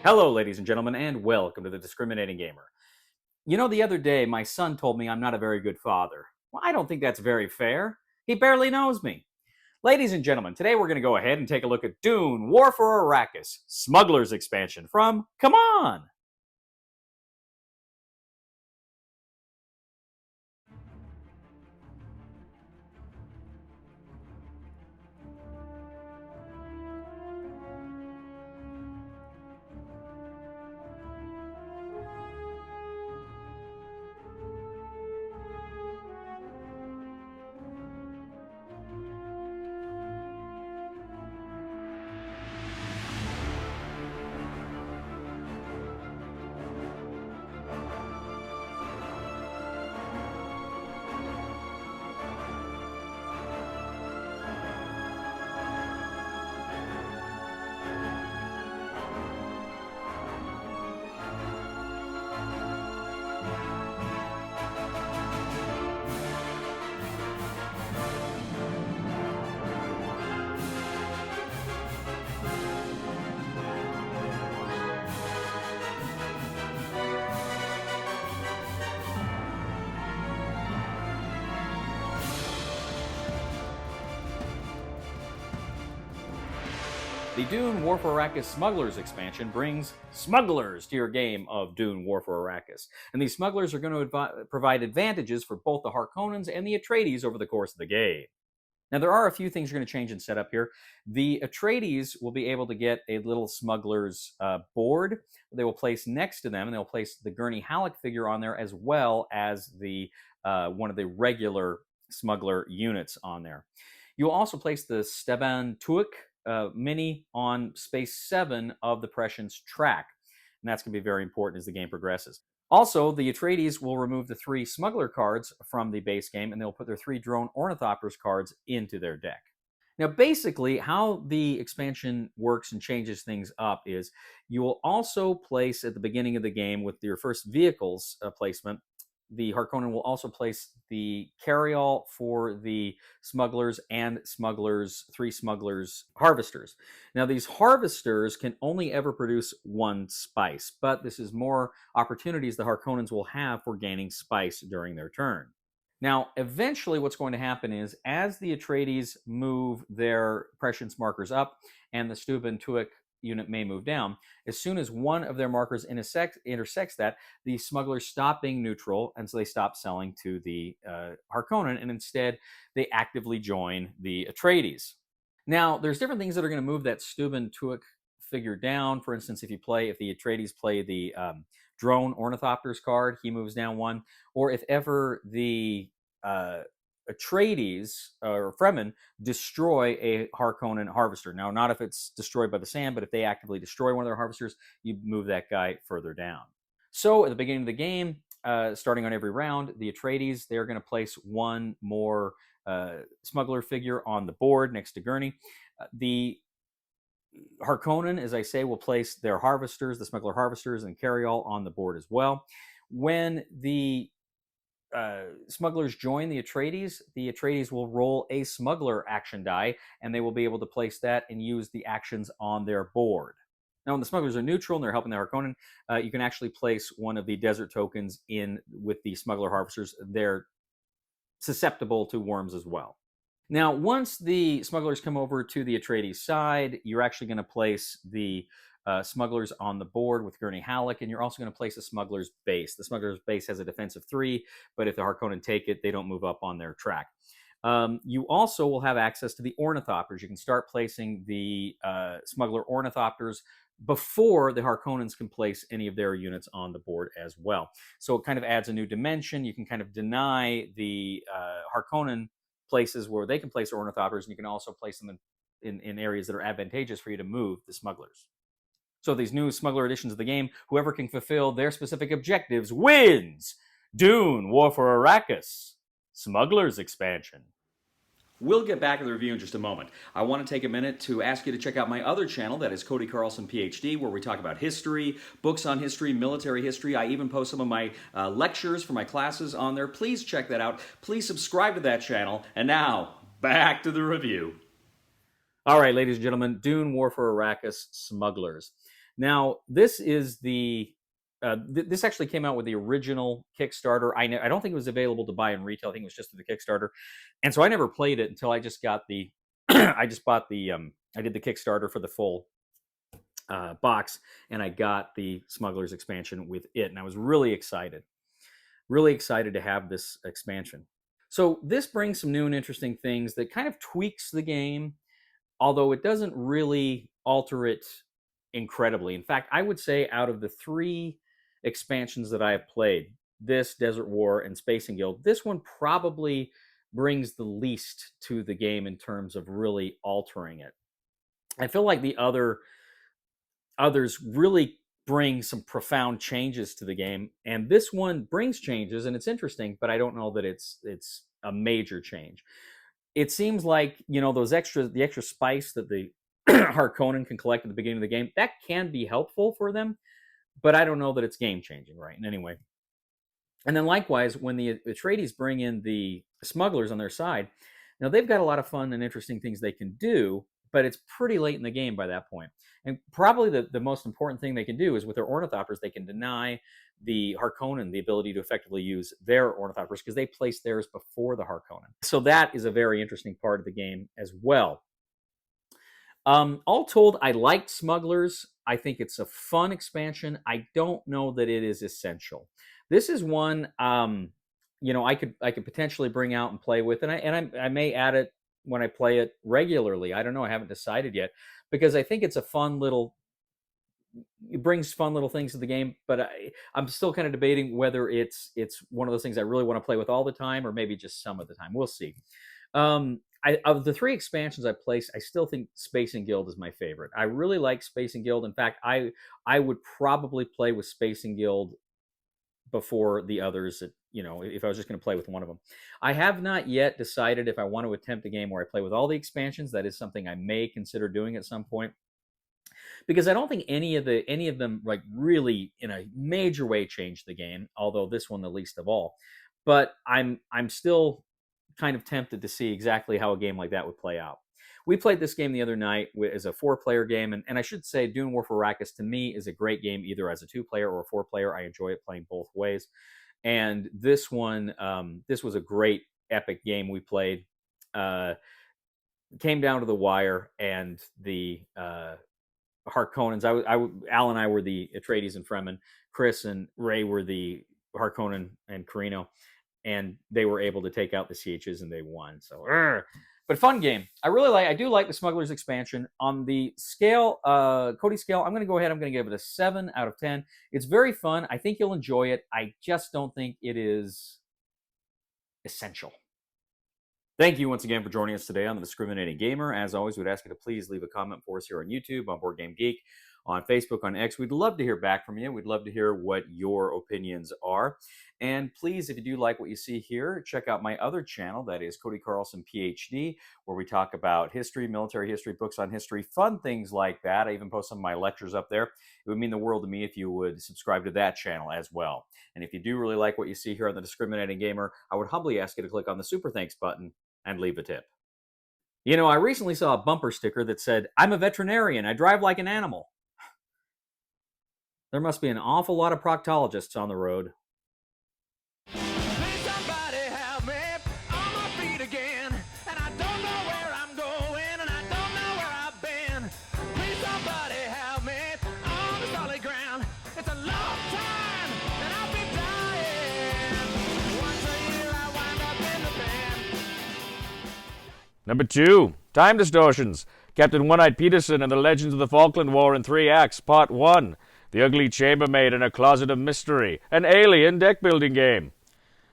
Hello, ladies and gentlemen, and welcome to The Discriminating Gamer. You know, the other day, my son told me I'm not a very good father. Well, I don't think that's very fair. He barely knows me. Ladies and gentlemen, today we're going to go ahead and take a look at Dune, War for Arrakis, Smugglers expansion from CMON. The Dune War for Arrakis Smugglers expansion brings Smugglers to your game of Dune War for Arrakis. And these Smugglers are going to provide advantages for both the Harkonnens and the Atreides over the course of the game. Now, there are a few things you're going to change and set up here. The Atreides will be able to get a little smuggler's board they will place next to them, and they'll place the Gurney Halleck figure on there as well as the one of the regular smuggler units on there. You will also place the Steban Tuik mini on Space 7 of the Prescience track, and that's going to be very important as the game progresses. Also, the Atreides will remove the 3 smuggler cards from the base game, and they'll put their 3 drone ornithopters cards into their deck. Now, basically, how the expansion works and changes things up is you will also place at the beginning of the game with your first vehicles placement, the Harkonnen will also place the carryall for the smugglers and 3 smugglers harvesters. Now, these harvesters can only ever produce 1 spice, but this is more opportunities the Harkonnens will have for gaining spice during their turn. Now, eventually what's going to happen is as the Atreides move their prescience markers up and the Steuben Tuik unit may move down, as soon as one of their markers intersects that, the smugglers stop being neutral, and so they stop selling to the Harkonnen, and instead they actively join the Atreides. Now, there's different things that are going to move that Steuben Tuik figure down. For instance, if the Atreides play the drone ornithopters card, he moves down 1. Or if ever the Atreides or Fremen destroy a Harkonnen harvester. Now, not if it's destroyed by the sand, but if they actively destroy one of their harvesters, you move that guy further down. So at the beginning of the game, starting on every round, the Atreides, they're going to place 1 more smuggler figure on the board next to Gurney. The Harkonnen, as I say, will place their harvesters, the smuggler harvesters and carryall on the board as well. When the smugglers join the Atreides will roll a smuggler action die, and they will be able to place that and use the actions on their board. Now, when the smugglers are neutral and they're helping the Harkonnen, you can actually place one of the desert tokens in with the smuggler harvesters. They're susceptible to worms as well. Now, once the smugglers come over to the Atreides side, you're actually going to place the smugglers on the board with Gurney Halleck, and you're also going to place a smuggler's base. The smuggler's base has a defense of 3, but if the Harkonnen take it, they don't move up on their track. You also will have access to the ornithopters. You can start placing the smuggler ornithopters before the Harkonnens can place any of their units on the board as well. So it kind of adds a new dimension. You can kind of deny the Harkonnen places where they can place ornithopters, and you can also place them in areas that are advantageous for you to move the smugglers. So these new smuggler editions of the game, whoever can fulfill their specific objectives wins! Dune, War for Arrakis, Smugglers expansion. We'll get back to the review in just a moment. I want to take a minute to ask you to check out my other channel, that is Cody Carlson, PhD, where we talk about history, books on history, military history. I even post some of my lectures for my classes on there. Please check that out. Please subscribe to that channel. And now, back to the review. All right, ladies and gentlemen, Dune, War for Arrakis, Smugglers. Now, this is this actually came out with the original Kickstarter. I don't think it was available to buy in retail. I think it was just through the Kickstarter, and so I never played it until I just got the. I just bought the. I did the Kickstarter for the full box, and I got the Smugglers expansion with it, and I was really excited to have this expansion. So this brings some new and interesting things that kind of tweaks the game, although it doesn't really alter it incredibly. In fact, I would say out of the 3 expansions that I have played, this, Desert War, and Spacing Guild, this one probably brings the least to the game in terms of really altering it. I feel like the others really bring some profound changes to the game, and this one brings changes, and it's interesting, but I don't know that it's a major change. It seems like, the extra spice that the Harkonnen can collect at the beginning of the game, that can be helpful for them, but I don't know that it's game changing, right? And anyway, and then likewise, when the Atreides bring in the Smugglers on their side, now they've got a lot of fun and interesting things they can do, but it's pretty late in the game by that point. And probably the most important thing they can do is with their ornithopters, they can deny the Harkonnen the ability to effectively use their ornithopters because they placed theirs before the Harkonnen. So that is a very interesting part of the game as well. All told, I liked Smugglers. I think it's a fun expansion. I don't know that it is essential. This is one I could potentially bring out and play with, and I may add it when I play it regularly. I don't know. I haven't decided yet, because I think it's a fun little. It brings fun little things to the game, but I'm still kind of debating whether it's one of those things I really want to play with all the time, or maybe just some of the time. We'll see. Of the 3 expansions I placed, I still think Spacing Guild is my favorite. I really like Spacing Guild. In fact, I would probably play with Spacing Guild before the others, if I was just going to play with one of them. I have not yet decided if I want to attempt a game where I play with all the expansions. That is something I may consider doing at some point, because I don't think any of them like really in a major way changed the game, although this one the least of all. But I'm still kind of tempted to see exactly how a game like that would play out. We played this game the other night as a 4-player game, and I should say Dune War for Arrakis to me is a great game either as a 2-player or a 4-player. I enjoy it playing both ways. And this one, this was a great epic game we played. Came down to the wire, and the Harkonnens. Al and I were the Atreides and Fremen. Chris and Ray were the Harkonnen and Carino, and they were able to take out the Sietches, and they won. So, but fun game. I do like the Smugglers expansion. On the scale, Cody scale, I'm going to go ahead. I'm going to give it a 7 out of 10. It's very fun. I think you'll enjoy it. I just don't think it is essential. Thank you once again for joining us today on The Discriminating Gamer. As always, we'd ask you to please leave a comment for us here on YouTube, on Board Game Geek, on Facebook, on X. We'd love to hear back from you. We'd love to hear what your opinions are. And please, if you do like what you see here, check out my other channel, that is Cody Carlson, PhD, where we talk about history, military history, books on history, fun things like that. I even post some of my lectures up there. It would mean the world to me if you would subscribe to that channel as well. And if you do really like what you see here on The Discriminating Gamer, I would humbly ask you to click on the Super Thanks button and leave a tip. I recently saw a bumper sticker that said, "I'm a veterinarian. I drive like an animal." There must be an awful lot of proctologists on the road. Number 2, Time Distortions. Captain One-Eyed Peterson and the Legends of the Falkland War in 3 acts. Part 1. The Ugly Chambermaid and a Closet of Mystery. An alien deck-building game.